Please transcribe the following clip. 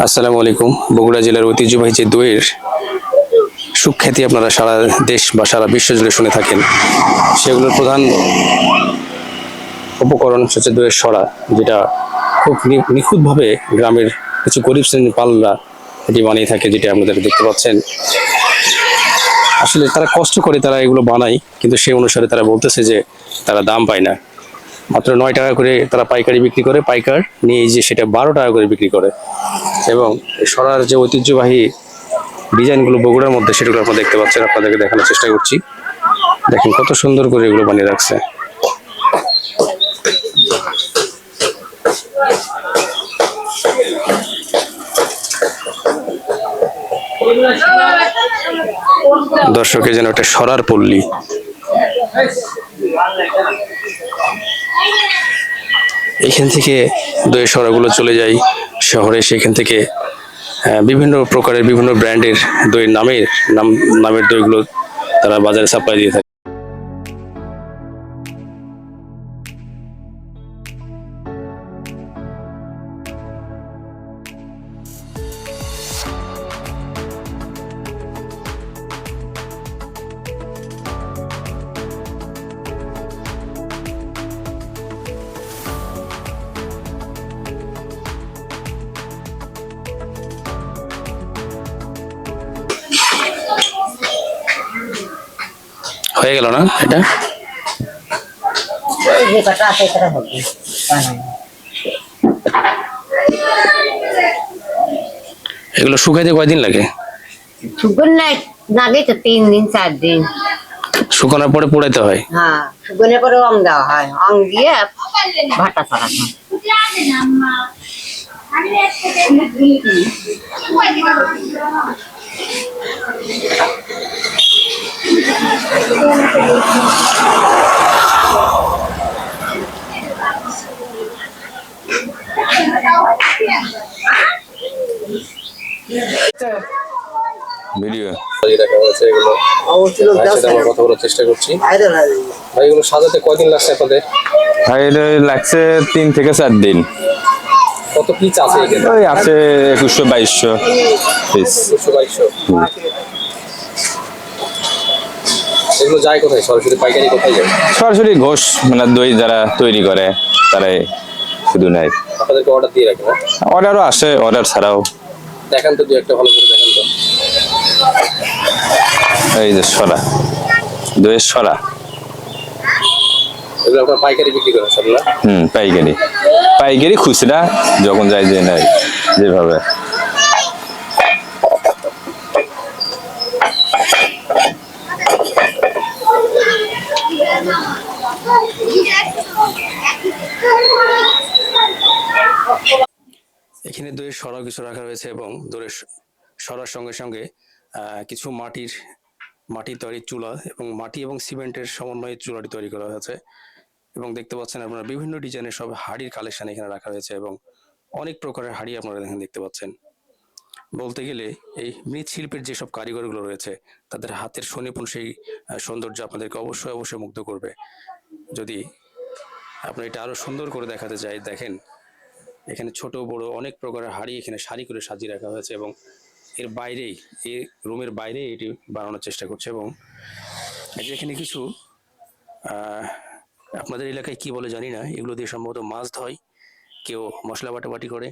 আসসালামু আলাইকুম। বগুড়া জেলার ঐতিহ্যবাহী যে দইয়ের সুখ্যাতি আপনারা সারা দেশ বা সারা বিশ্ব জুড়ে শুনে থাকেন, সেগুলোর প্রধান উপকরণ হচ্ছে দইয়ের সরা, যেটা খুব নিখুঁতভাবে গ্রামের কিছু গরিব শ্রেণীর পালরা এটি বানিয়ে থাকে, যেটা আপনাদের দেখতে পাচ্ছেন। আসলে তারা কষ্ট করে তারা এগুলো বানায়, কিন্তু সেই অনুসারে তারা বলতেছে যে তারা দাম পায় না। মাত্র 9 টাকা করে তারা পাইকারি বিক্রি করে, পাইকার নিয়ে যে সেটা 12 টাকা করে বিক্রি করে। এবং এই সরার যে ঐতিহ্যবাহী ডিজাইনগুলো বগুড়ার মধ্যে, সেগুলো আপনারা দেখতে পাচ্ছেন, আপনাদেরকে দেখানোর চেষ্টা করছি। দেখেন কত সুন্দর করে এগুলো বানিয়ে রাখছে। দর্শকে যেন একটা সরার পল্লী। এখান থেকে দইয়ের সরাগুলো চলে যায় শহরে, সেখান থেকে বিভিন্ন প্রকারের বিভিন্ন ব্র্যান্ডের দইয়ের নামের দইগুলো তারা বাজারে সাপ্লাই দিয়ে থাকে। হয়ে গেল না এটা? এগুলো শুকাইতে কয়দিন লাগে? লাগে তো 3 দিন 4 দিন। শুকানোর পরে পোড়াইতে হয়? হ্যাঁ, শুকনোর পরে অং দেওয়া হয়, অং দিয়ে ভাটা ছড়ানো হয়। ভিডিও দেখা হয়েছে, এগুলো আমরা কথা বলার চেষ্টা করছি। ভাই, এগুলো সাজাতে কয়দিন লাগছে আপনাদের? ভাই এটা লাগছে 3 থেকে 4 দিন। কত পিস আছে এখানে? ওই আছে 2100-2200 পিস। 2100-2200। এগুলো যায় কোথায়? সরাসরি পাইকারি কোথায় যায়? সরাসরি ঘোষ মানে দই যারা তৈরি করে তারাই শুধু নেয়। আপনাদেরকে অর্ডার দিয়ে রাখেন? অর্ডারও আসে, অর্ডার ছাড়াও। দেখান তো, দু একটা ভালো করে দেখান তো। এই যে সরা, দইয়ের সরা। এগুলো আপনারা পাইকারি বিক্রি করেন সব না? পাইকারি, পাইকারি খুচরা যখন যায় যে নেয় যেভাবে। এখানে দইয়ের সরাও কিছু রাখা হয়েছে, এবং দইয়ের সরার সঙ্গে সঙ্গে কিছু মাটির তৈরি চুলা এবং মাটি এবং সিমেন্টের সমন্বয়ে চুলাটি তৈরি করা হয়েছে। এবং দেখতে পাচ্ছেন আপনারা বিভিন্ন ডিজাইনের সব হাড়ির কালেকশন এখানে রাখা হয়েছে, এবং অনেক প্রকারের হাড়ি আপনারা এখানে দেখতে পাচ্ছেন। বলতে গেলে এই মৃৎশিল্পের যেসব কারিগরগুলো রয়েছে, তাদের হাতের সুনিপুণ সেই সৌন্দর্য আপনাদেরকে অবশ্যই মুগ্ধ করবে। যদি আপনার এটা আরো সুন্দর করে দেখাতে চাই, দেখেন এখানে ছোট বড় অনেক প্রকারের হাড়ি এখানে সারি করে সাজিয়ে রাখা হয়েছে, এবং এর বাইরেই, এই রুমের বাইরে এটি বানানোর চেষ্টা করছে। এবং এখানে কিছু আপনাদের এলাকায় কি বলে জানি না, এগুলো দিয়ে সম্ভবত মাছ ধয়, কেউ মশলা বাটাবাটি করে,